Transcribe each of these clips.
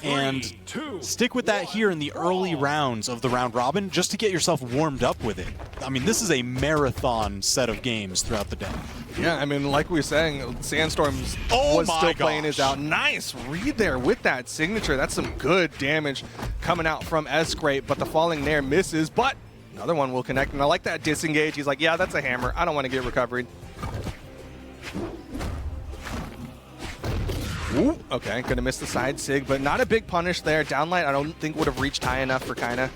And stick with that here in the early rounds of the round robin just to get yourself warmed up with it. I mean, this is a marathon set of games throughout the day. Yeah, I mean, like we were saying, Sandstorm's was still playing his out. Nice read there with that signature. That's some good damage coming out from Sgrape, but the falling Nair misses, but another one will connect. And I like that disengage. He's like, yeah, that's a hammer. I don't want to get recovered. Ooh, okay, gonna miss the side sig, but not a big punish there. Downlight, I don't think would have reached high enough for Kyna.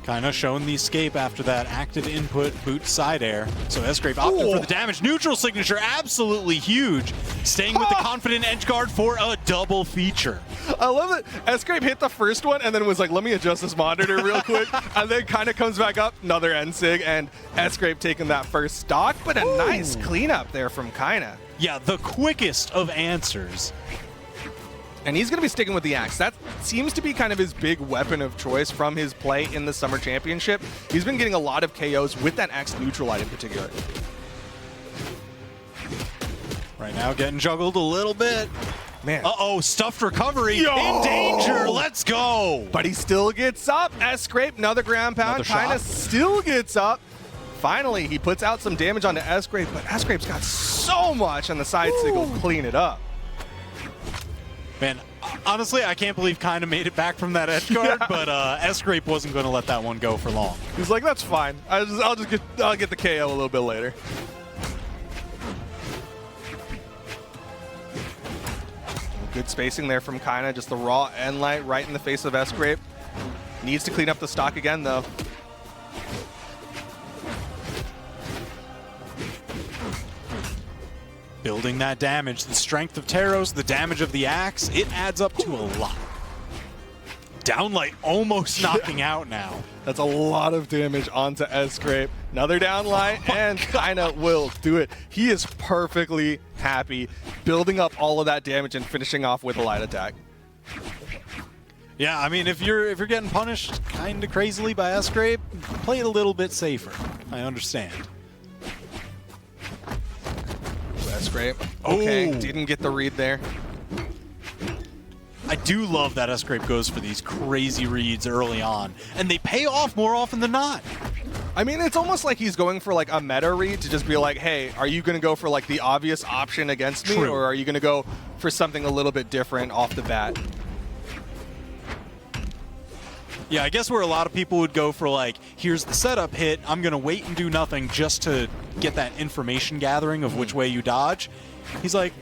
Kyna showing the escape after that active input boot side air. So Sgrape opted for the damage. Neutral signature, absolutely huge. Staying with the confident edge guard for a double feature. I love it. Sgrape hit the first one and then was like, let me adjust this monitor real quick. And then Kyna comes back up, another end sig, and Sgrape taking that first stock, but a nice cleanup there from Kyna. Yeah, the quickest of answers. And he's going to be sticking with the axe. That seems to be kind of his big weapon of choice from his play in the Summer Championship. He's been getting a lot of KOs with that axe neutral light in particular. Right now getting juggled a little bit. Man. Uh-oh, stuffed recovery. In danger, let's go. But he still gets up. Sgrape, another ground pound. Kyna still gets up. Finally, he puts out some damage onto Sgrape, but Sgrape's got so much on the side sig will clean it up. Man, honestly, I can't believe Kyna made it back from that edge guard, but Sgrape wasn't going to let that one go for long. He's like, that's fine. I'll get the KO a little bit later. Good spacing there from Kyna, just the raw end light right in the face of Sgrape. Needs to clean up the stock again, though. Building that damage, the strength of Taros, the damage of the axe, it adds up to a lot. Downlight almost knocking out now. That's a lot of damage onto Sgrape. Another downlight, and Kyna will do it. He is perfectly happy, building up all of that damage and finishing off with a light attack. Yeah, I mean, if you're getting punished kind of crazily by Sgrape, play it a little bit safer. I understand. Sgrape. Okay, didn't get the read there. I do love that Sgrape goes for these crazy reads early on, and they pay off more often than not. I mean, it's almost like he's going for like a meta read to just be like, hey, are you going to go for like the obvious option against me, or are you going to go for something a little bit different off the bat? Yeah, I guess where a lot of people would go for like, here's the setup hit, I'm going to wait and do nothing just to get that information gathering of which way you dodge. He's like,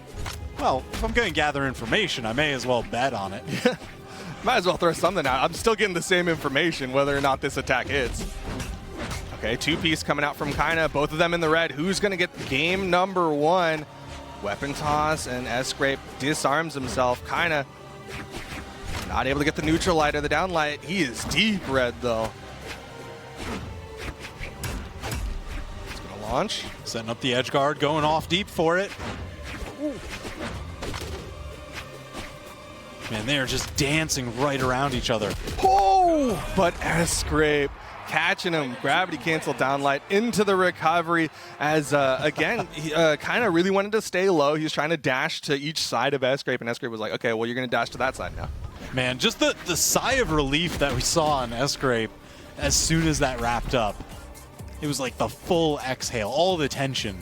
well, if I'm going to gather information, I may as well bet on it. Might as well throw something out. I'm still getting the same information whether or not this attack hits. Okay, two-piece coming out from Kyna, both of them in the red. Who's going to get game number one? Weapon toss, and Sgrape disarms himself. Kyna not able to get the neutral light or the down light. He is deep red, though. It's going to launch. Setting up the edge guard, going off deep for it. Ooh. Man, they are just dancing right around each other. Oh! But Sgrape catching him. Gravity cancel down light into the recovery as, again, he kind of really wanted to stay low. He was trying to dash to each side of Sgrape, and Sgrape was like, okay, well, you're going to dash to that side now. Man, just the sigh of relief that we saw on Sgrape as soon as that wrapped up. It was like the full exhale, all the tension.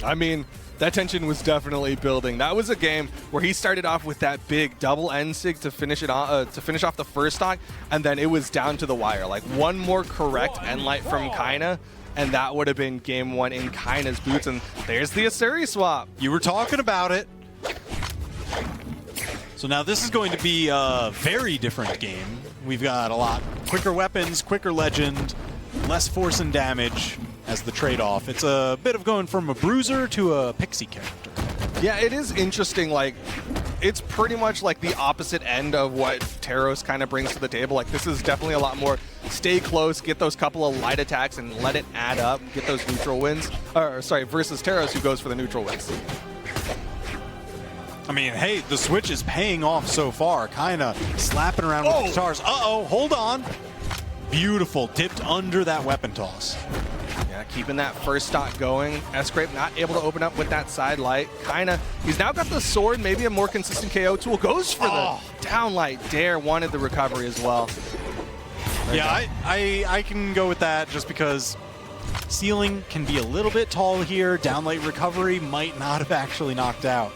I mean, that tension was definitely building. That was a game where he started off with that big double end sig to finish it to finish off the first stock, and then it was down to the wire. Like one more correct end light from Kyna, and that would have been game one in Kyna's boots. And there's the Asuri swap. You were talking about it. So now this is going to be a very different game. We've got a lot quicker weapons, quicker legend, less force and damage as the trade-off. It's a bit of going from a bruiser to a pixie character. Yeah, it is interesting. Like, it's pretty much like the opposite end of what Taros kind of brings to the table. Like, this is definitely a lot more stay close, get those couple of light attacks, and let it add up, get those neutral wins. Or, sorry, versus Taros, who goes for the neutral wins. I mean, hey, the switch is paying off so far. Kyna slapping around with the stars. Uh-oh, hold on. Beautiful, dipped under that weapon toss. Yeah, keeping that first stock going. Sgrape not able to open up with that side light. Kyna, he's now got the sword, maybe a more consistent KO tool. Goes for the down light. Dare wanted the recovery as well. Yeah, I can go with that just because ceiling can be a little bit tall here. Downlight recovery might not have actually knocked out.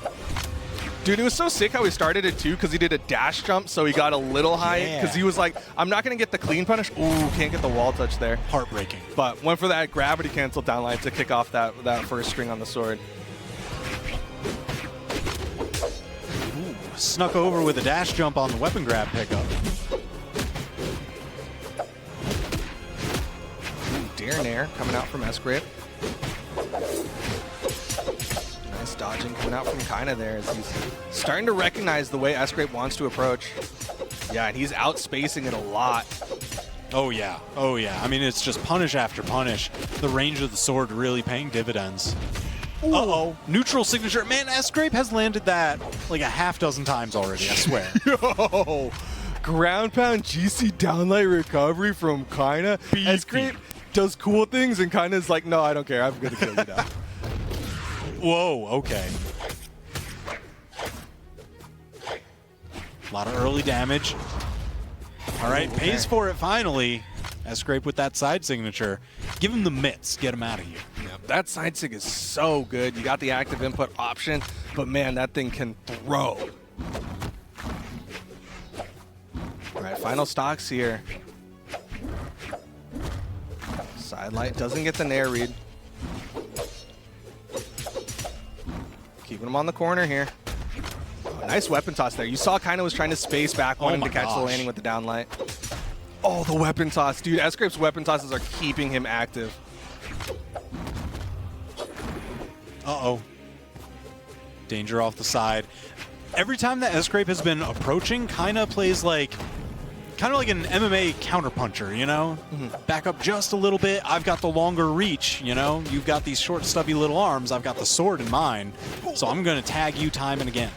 Dude, it was so sick how he started it too, because he did a dash jump, so he got a little high, because he was like, I'm not going to get the clean punish. Ooh, can't get the wall touch there. Heartbreaking. But went for that gravity cancel downlight to kick off that first string on the sword. Ooh, snuck over with a dash jump on the weapon grab pickup. Dare Nair coming out from Sgrape. Nice dodging coming out from Kyna there as he's starting to recognize the way Sgrape wants to approach. Yeah, and he's outspacing it a lot. Oh yeah, oh yeah. I mean, it's just punish after punish. The range of the sword really paying dividends. Uh-oh. Neutral signature. Man, Sgrape has landed that like a half dozen times already, I swear. Yo! Ground pound GC downlight recovery from Kyna. Sgrape does cool things, and Kyna's like, no, I don't care. I'm going to kill you now. Whoa, okay. A lot of early damage. All right, pays for it finally. Sgrape with that side signature. Give him the mitts. Get him out of here. Yeah, that side sig is so good. You got the active input option, but man, that thing can throw. All right, final stocks here. Side light doesn't get the nair read. Keeping him on the corner here. Oh, nice weapon toss there. You saw Kyna was trying to space back, wanting to catch the landing with the downlight. Oh, the weapon toss. Dude, Sgrape's weapon tosses are keeping him active. Uh-oh. Danger off the side. Every time that Sgrape has been approaching, Kyna plays like kind of like an MMA counterpuncher, you know? Back up just a little bit. I've got the longer reach, you know? You've got these short, stubby little arms. I've got the sword in mine. So I'm going to tag you time and again.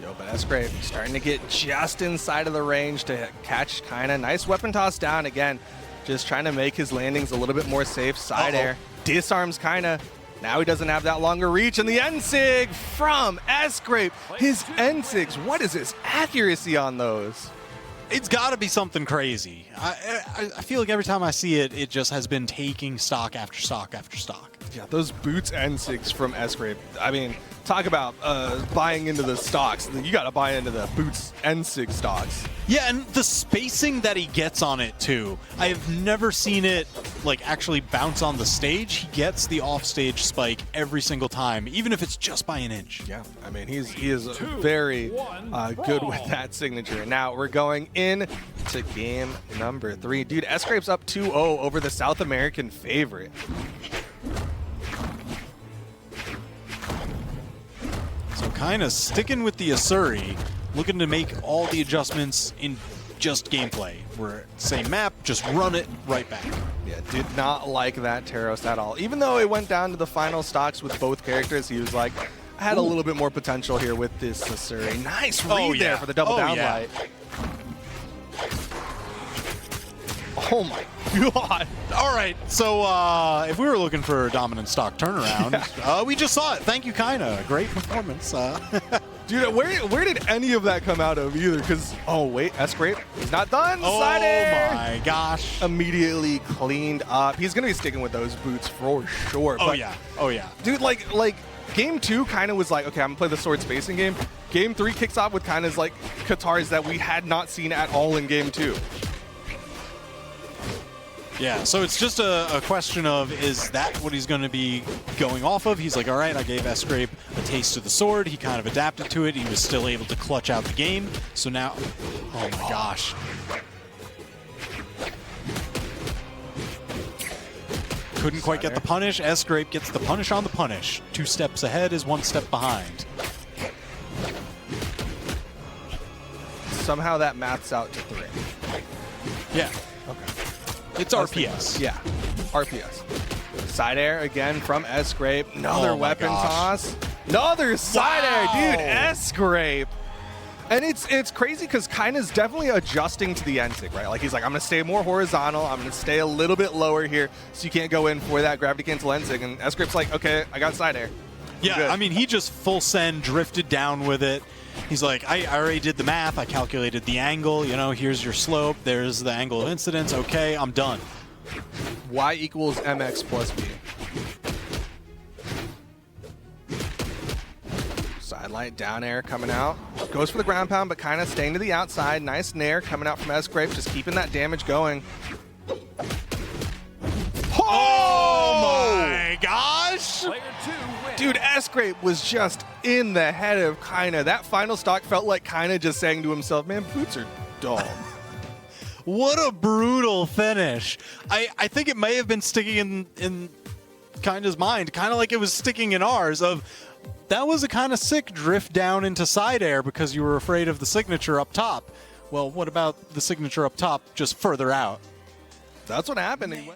Yo, but Sgrape starting to get just inside of the range to catch Kyna. Nice weapon toss down again. Just trying to make his landings a little bit more safe. Side air. Disarms Kyna. Now he doesn't have that longer reach. And the N-Sig from Sgrape. His N-Sigs. What is his accuracy on those? It's got to be something crazy. I feel like every time I see it, it just has been taking stock after stock after stock. Yeah, those boots N6 from Sgrape. I mean, talk about buying into the stocks. You got to buy into the boots N6 stocks. Yeah, and the spacing that he gets on it, too. I have never seen it, like, actually bounce on the stage. He gets the offstage spike every single time, even if it's just by an inch. Yeah, I mean, he is very good with that signature. And now we're going in to game number 3. Dude, Sgrape's up 2-0 over the South American favorite. So kind of sticking with the Asuri, looking to make all the adjustments in just gameplay. We're same map, just run it right back. Yeah, did not like that Taros at all. Even though it went down to the final stocks with both characters, he was like, I had a little bit more potential here with this Asuri. Nice read there for the double downlight. Oh my god. All right, so if we were looking for a dominant stock turnaround, we just saw it. Thank you, Kyna. Great performance. Dude, where did any of that come out of either? Because, oh wait, Sgrape, he's not done. Oh Side air. my gosh. Immediately cleaned up. He's going to be sticking with those boots for sure. Oh but, yeah, oh yeah. Dude, like game 2 kind of was like, okay, I'm going to play the sword spacing game. Game 3 kicks off with kind of like Katars that we had not seen at all in game 2. Yeah, so it's just a question of, is that what he's going to be going off of? He's like, all right, I gave Sgrape a taste of the sword. He kind of adapted to it. He was still able to clutch out the game. So now, oh my gosh. Couldn't quite get the punish. Sgrape gets the punish on the punish. 2 steps ahead is 1 step behind. Somehow that maths out to 3. Yeah. Okay. It's RPS. Yeah, RPS. Side air again from Sgrape. Another weapon toss. Another side air, dude. Sgrape. And it's crazy because Kyna's definitely adjusting to the NTIG, right? Like he's like, I'm going to stay more horizontal. I'm going to stay a little bit lower here so you can't go in for that gravity cancel NTIG. And Sgrape's like, okay, I got side air. Yeah, I mean, he just full send, drifted down with it. He's like, I already did the math. I calculated the angle. You know, here's your slope. There's the angle of incidence. Okay, I'm done. Y equals mx plus b. Sidelight down air coming out. Goes for the ground pound, but kind of staying to the outside. Nice nair coming out from Sgrape, just keeping that damage going. Oh my gosh! Dude, Sgrape was just in the head of Kyna. That final stock felt like Kyna just saying to himself, man, boots are dull. What a brutal finish. I think it may have been sticking in Kyna's mind, kind of like it was sticking in ours of, that was a kind of sick drift down into side air because you were afraid of the signature up top. Well, what about the signature up top just further out? That's what happened.